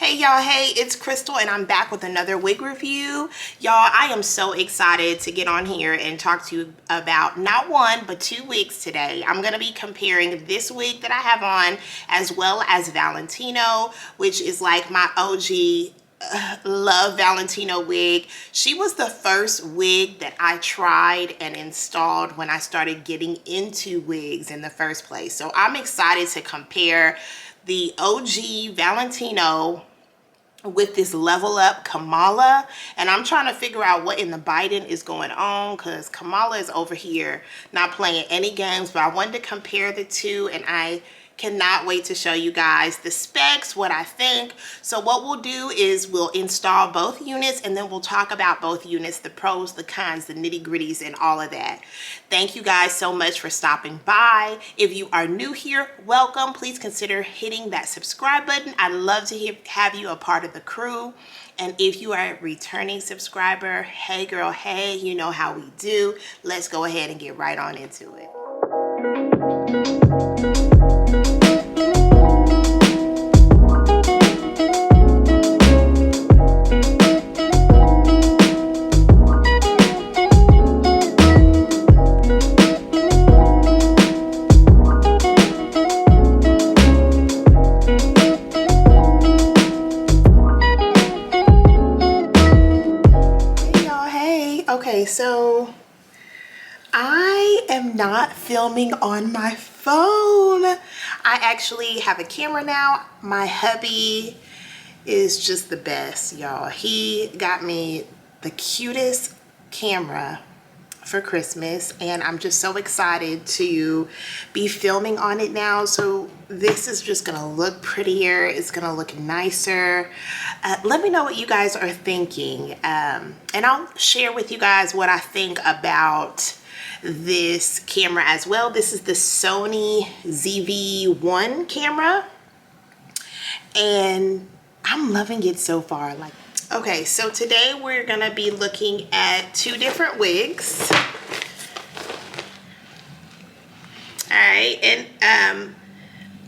Hey y'all, hey, it's Krystle and I'm back with another wig review. Y'all, I am so excited to get on here and talk to you about not one, but two wigs today. I'm going to be comparing this wig that I have on as well as Valentino, which is like my OG love Valentino wig. She was the first wig that I tried and installed when I started getting into wigs in the first place. So I'm excited to compare the OG Valentino with this level up Kamala, and I'm trying to figure out what in the Biden is going on because Kamala is over here not playing any games. But I wanted to compare the two, and I cannot wait to show you guys the specs, what I think. So what we'll do is we'll install both units and then we'll talk about both units, the pros, the cons, the nitty-gritties, and all of that. Thank you guys so much for stopping by. If you are new here, welcome. Please consider hitting that subscribe button. I'd love to have you a part of the crew. And if you are a returning subscriber, hey girl, hey, you know how we do. Let's go ahead and get right on into it. Okay, so I am not filming on my phone. I actually have a camera now. My hubby is just the best, y'all. He got me the cutest camera for Christmas, and I'm just so excited to be filming on it now. So this is just gonna look prettier, it's gonna look nicer. Let me know what you guys are thinking, and I'll share with you guys what I think about this camera as well. This is the Sony ZV-1 camera, and I'm loving it so far. Okay, so today we're gonna be looking at two different wigs. All right, and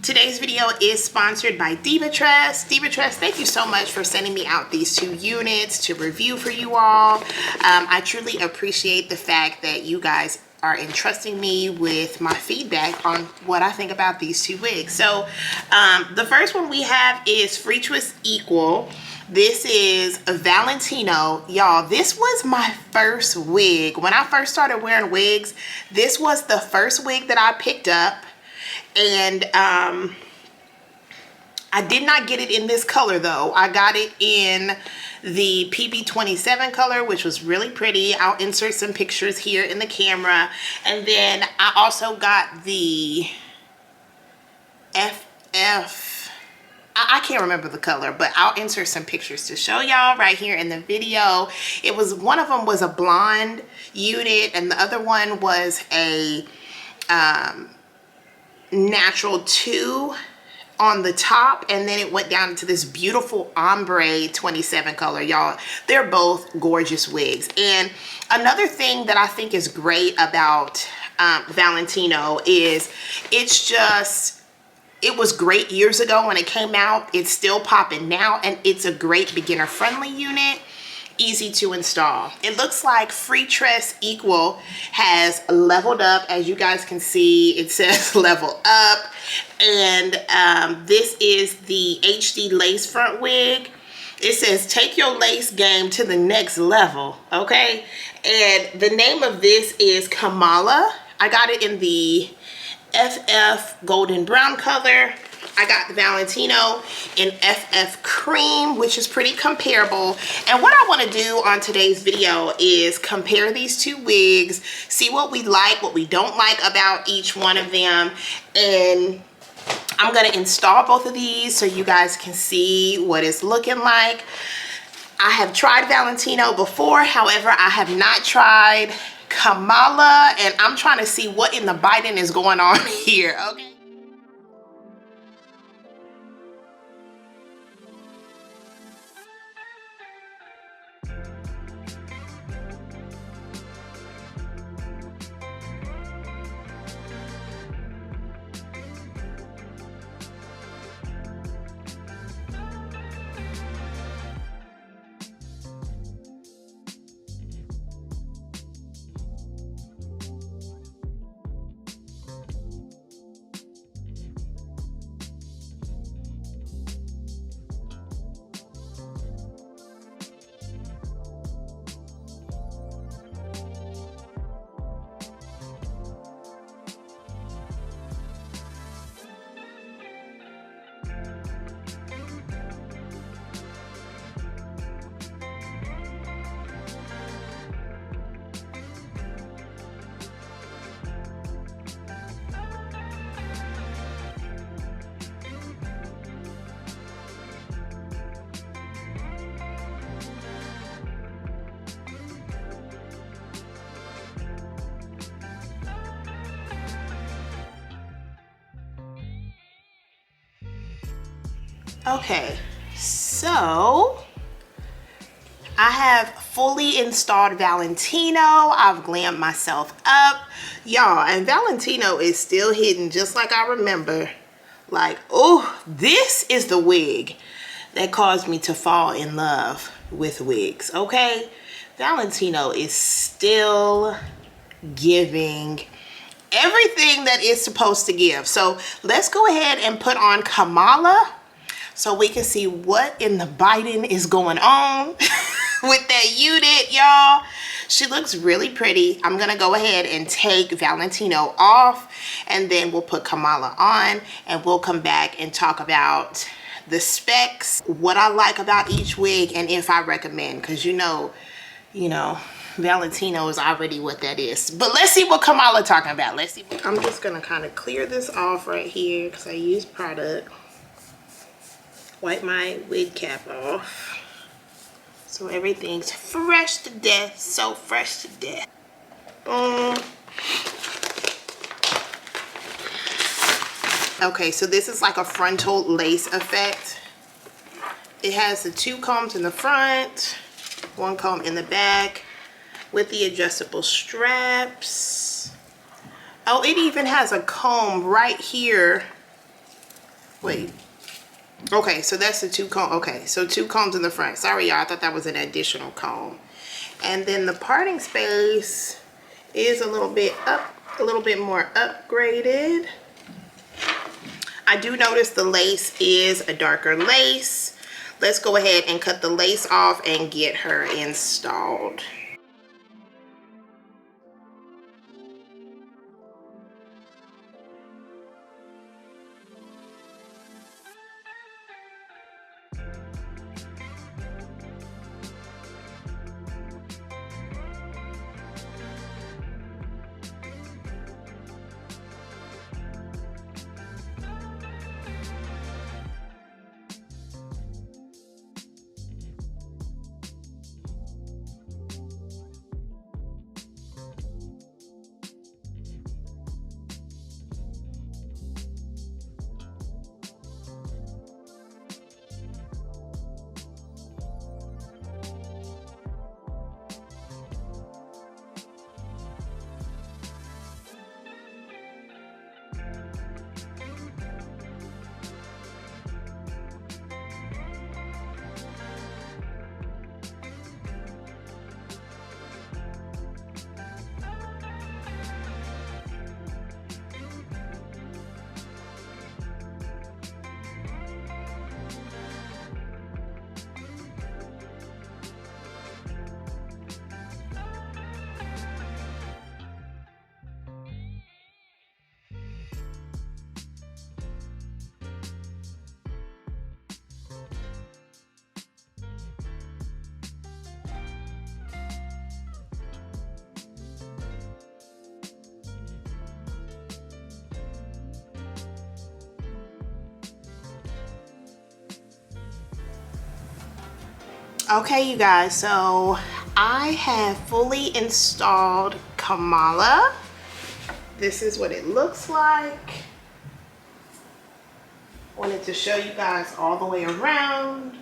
today's video is sponsored by DIVATRESS. DIVATRESS, thank you so much for sending me out these two units to review for you all. I truly appreciate the fact that you guys are entrusting me with my feedback on what I think about these two wigs. So the first one we have is Freetress Equal. This is a Valentino. Y'all, this was my first wig. When I first started wearing wigs, this was the first wig that I picked up. And I did not get it in this color though. I got it in the PB27 color, which was really pretty. I'll insert some pictures here in the camera. And then I also got the FF. I can't remember the color, but I'll insert some pictures to show y'all right here in the video. It was, one of them was a blonde unit and the other one was a natural 2 on the top, and then it went down to this beautiful ombre 27 color. Y'all, they're both gorgeous wigs. And another thing that I think is great about Valentino is it was great years ago when it came out. It's still popping now, and it's a great beginner friendly unit, easy to install. It looks like Freetress Equal has leveled up. As you guys can see, it says level up. And this is the HD lace front wig. It says take your lace game to the next level, okay? And the name of this is Kamala. I got it in the FF golden brown color. I got the Valentino in FF cream, which is pretty comparable. And what I want to do on today's video is compare these two wigs, see what we like, what we don't like about each one of them. And I'm going to install both of these so you guys can see what it's looking like. I have tried Valentino before, however, I have not tried Kamala, and I'm trying to see what in the Biden is going on here, okay? Okay, so I have fully installed Valentino. I've glammed myself up, y'all, and Valentino is still hidden just like I remember. Like, oh, this is the wig that caused me to fall in love with wigs, okay? Valentino is still giving everything that it's supposed to give. So let's go ahead and put on Kamala so we can see what in the Biden is going on with that unit, y'all. She looks really pretty. I'm gonna go ahead and take Valentino off, and then we'll put Kamala on, and we'll come back and talk about the specs, what I like about each wig, and if I recommend, because you know, Valentino is already what that is. But let's see what Kamala talking about. Let's see. I'm just gonna kind of clear this off right here because I use product. Wipe my wig cap off so everything's fresh to death. So fresh to death. Boom. Okay, so this is like a frontal lace effect. It has the 2 combs in the front, 1 comb in the back with the adjustable straps. Oh, it even has a comb right here. Wait. Okay, so that's the 2 comb. Okay, so 2 combs in the front. Sorry, y'all, I thought that was an additional comb. And then the parting space is a little bit more upgraded. I do notice the lace is a darker lace. Let's go ahead and cut the lace off and get her installed. Okay, you guys, so I have fully installed Kamala. This is what it looks like. Wanted to show you guys all the way around.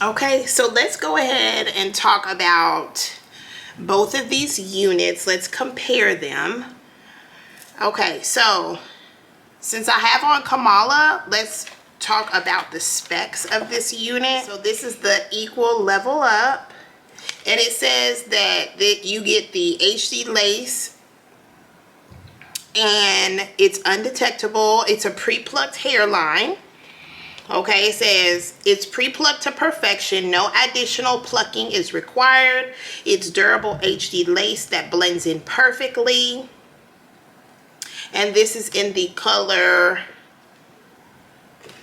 Okay, so let's go ahead and talk about both of these units. Let's compare them. Okay, so since I have on Kamala, let's talk about the specs of this unit. So this is the Equal Level Up, and it says that you get the HD lace, and it's undetectable. It's a pre-plucked hairline. Okay, it says it's pre-plucked to perfection. No additional plucking is required. It's durable HD lace that blends in perfectly. And this is in the color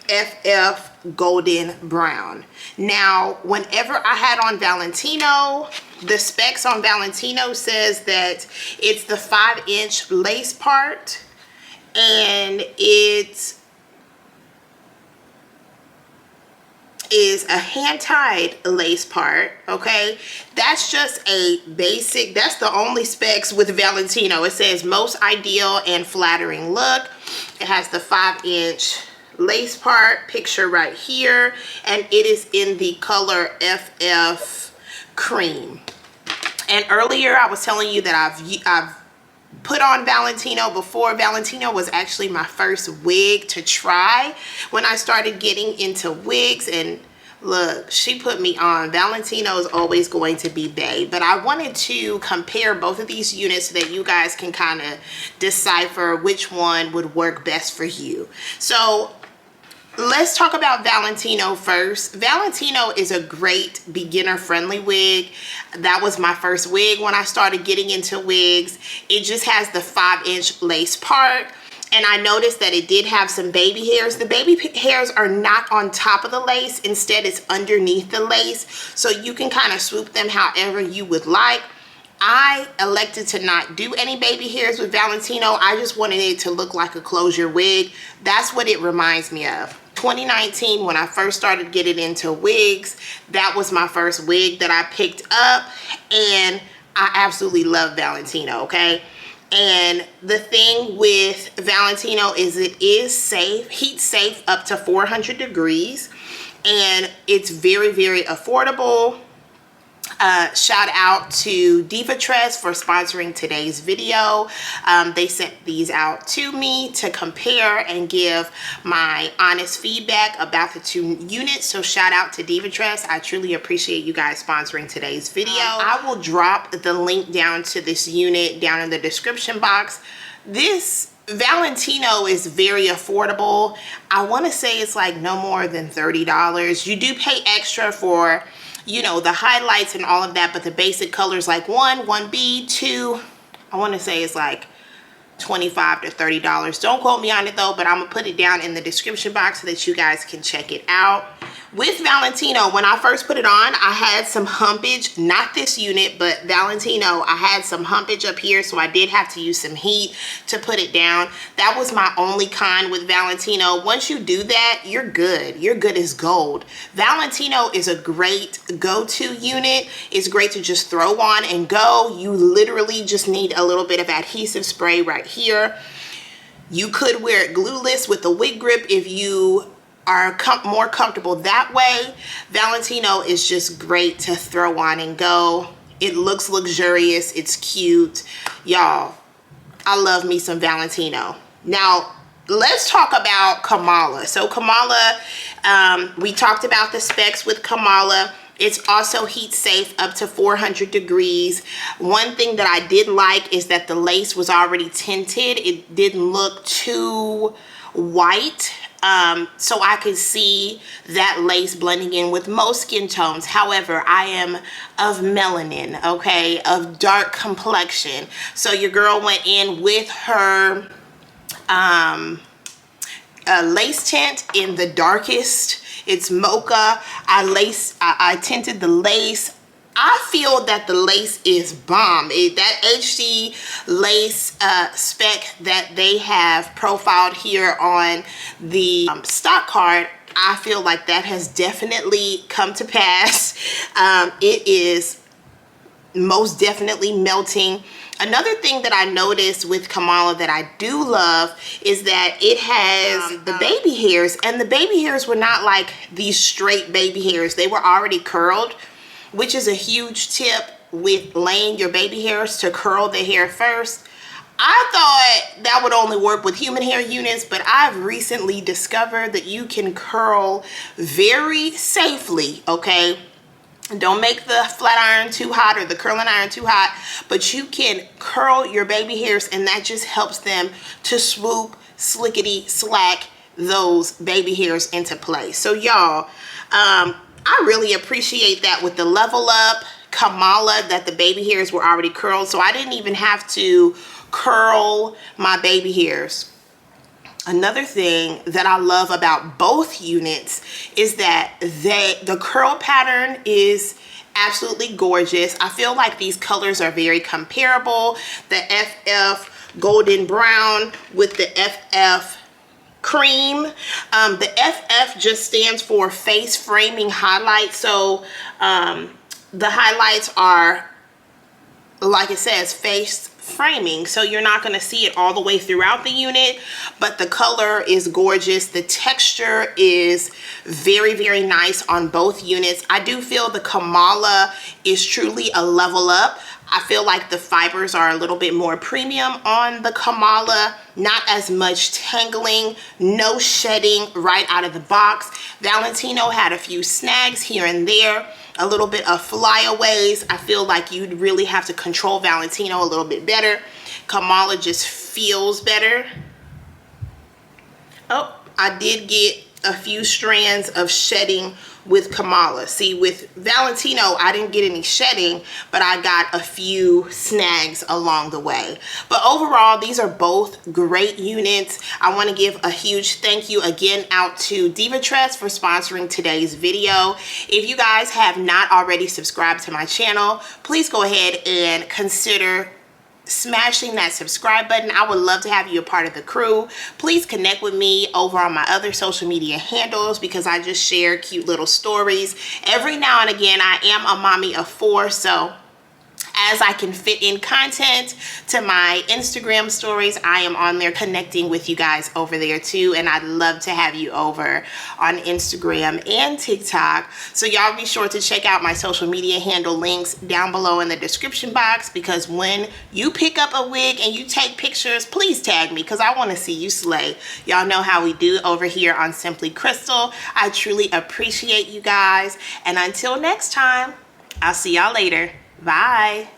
FF Golden Brown. Now, whenever I had on Valentino, the specs on Valentino says that it's the 5-inch lace part, and it is a hand-tied lace part. Okay, that's just a basic, that's the only specs with Valentino. It says most ideal and flattering look. It has the 5-inch lace part, picture right here, and it is in the color FF Cream. And earlier I was telling you that I've put on Valentino before. Valentino was actually my first wig to try when I started getting into wigs, and look, she put me on. Valentino is always going to be bae, but I wanted to compare both of these units so that you guys can kind of decipher which one would work best for you. So let's talk about Valentino first. Valentino is a great beginner-friendly wig. That was my first wig when I started getting into wigs. It just has the 5-inch lace part, and I noticed that it did have some baby hairs. The baby hairs are not on top of the lace. Instead, it's underneath the lace, so you can kind of swoop them however you would like. I elected to not do any baby hairs with Valentino. I just wanted it to look like a closure wig. That's what it reminds me of. 2019, when I first started getting into wigs, that was my first wig that I picked up, and I absolutely love Valentino, okay? And the thing with Valentino is it is safe, heat safe up to 400 degrees, and it's very, very affordable. Shout out to DIVATRESS for sponsoring today's video. They sent these out to me to compare and give my honest feedback about the two units. So shout out to DIVATRESS. I truly appreciate you guys sponsoring today's video. I will drop the link down to this unit down in the description box. This Valentino is very affordable. I want to say it's like no more than $30. You do pay extra for, you know, the highlights and all of that, but the basic colors like 1B, 2, I want to say it's like $25 to $30. Don't quote me on it though, but I'm gonna put it down in the description box so that you guys can check it out. With Valentino, when I first put it on, I had some humpage, not this unit, but Valentino, I had some humpage up here, so I did have to use some heat to put it down. That was my only con with Valentino. Once you do that, you're good. You're good as gold. Valentino is a great go-to unit. It's great to just throw on and go. You literally just need a little bit of adhesive spray right here. You could wear it glueless with the wig grip if you are more comfortable that way. Valentino is just great to throw on and go. It looks luxurious. It's cute. Y'all, I love me some Valentino. Now, let's talk about Kamala. So Kamala, we talked about the specs with Kamala. It's also heat safe up to 400 degrees. One thing that I did like is that the lace was already tinted. It didn't look too white. So I could see that lace blending in with most skin tones. However, I am of melanin, okay, of dark complexion. So your girl went in with her lace tint in the darkest. It's mocha. I tinted the lace. I feel that the lace is bomb. That HD lace spec that they have profiled here on the stock card, I feel like that has definitely come to pass. It is most definitely melting. Another thing that I noticed with Kamala that I do love is that it has the baby hairs, and the baby hairs were not like these straight baby hairs. They were already curled, which is a huge tip with laying your baby hairs to curl the hair first. I thought that would only work with human hair units, but I've recently discovered that you can curl very safely, okay? Don't make the flat iron too hot or the curling iron too hot, but you can curl your baby hairs, and that just helps them to swoop, slickety, slack those baby hairs into place. So y'all, I really appreciate that with the Level Up Kamala, that the baby hairs were already curled, so I didn't even have to curl my baby hairs. Another thing that I love about both units is that the curl pattern is absolutely gorgeous. I feel like these colors are very comparable. The FF Golden Brown with the FF Cream. The FF just stands for Face Framing Highlight. So the highlights are, like it says, face framing, so you're not going to see it all the way throughout the unit, but the color is gorgeous. The texture is very, very nice on both units. I do feel the Kamala is truly a level up. I feel like the fibers are a little bit more premium on the Kamala, not as much tangling, no shedding right out of the box. Valentino had a few snags here and there, a little bit of flyaways. I feel like you'd really have to control Valentino a little bit better. Kamala just feels better. Oh, I did get a few strands of shedding with Kamala. See, with Valentino, I didn't get any shedding, but I got a few snags along the way. But overall, these are both great units. I want to give a huge thank you again out to DIVATRESS for sponsoring today's video. If you guys have not already subscribed to my channel, please go ahead and consider smashing that subscribe button. I would love to have you a part of the crew. Please connect with me over on my other social media handles, because I just share cute little stories every now and again. I am a mommy of 4, so as I can fit in content to my Instagram stories, I am on there connecting with you guys over there too, and I'd love to have you over on Instagram and TikTok. So y'all be sure to check out my social media handle links down below in the description box, because when you pick up a wig and you take pictures, please tag me, because I want to see you slay. Y'all know how we do over here on Simply Krystle. I truly appreciate you guys, and until next time, I'll see y'all later. Bye.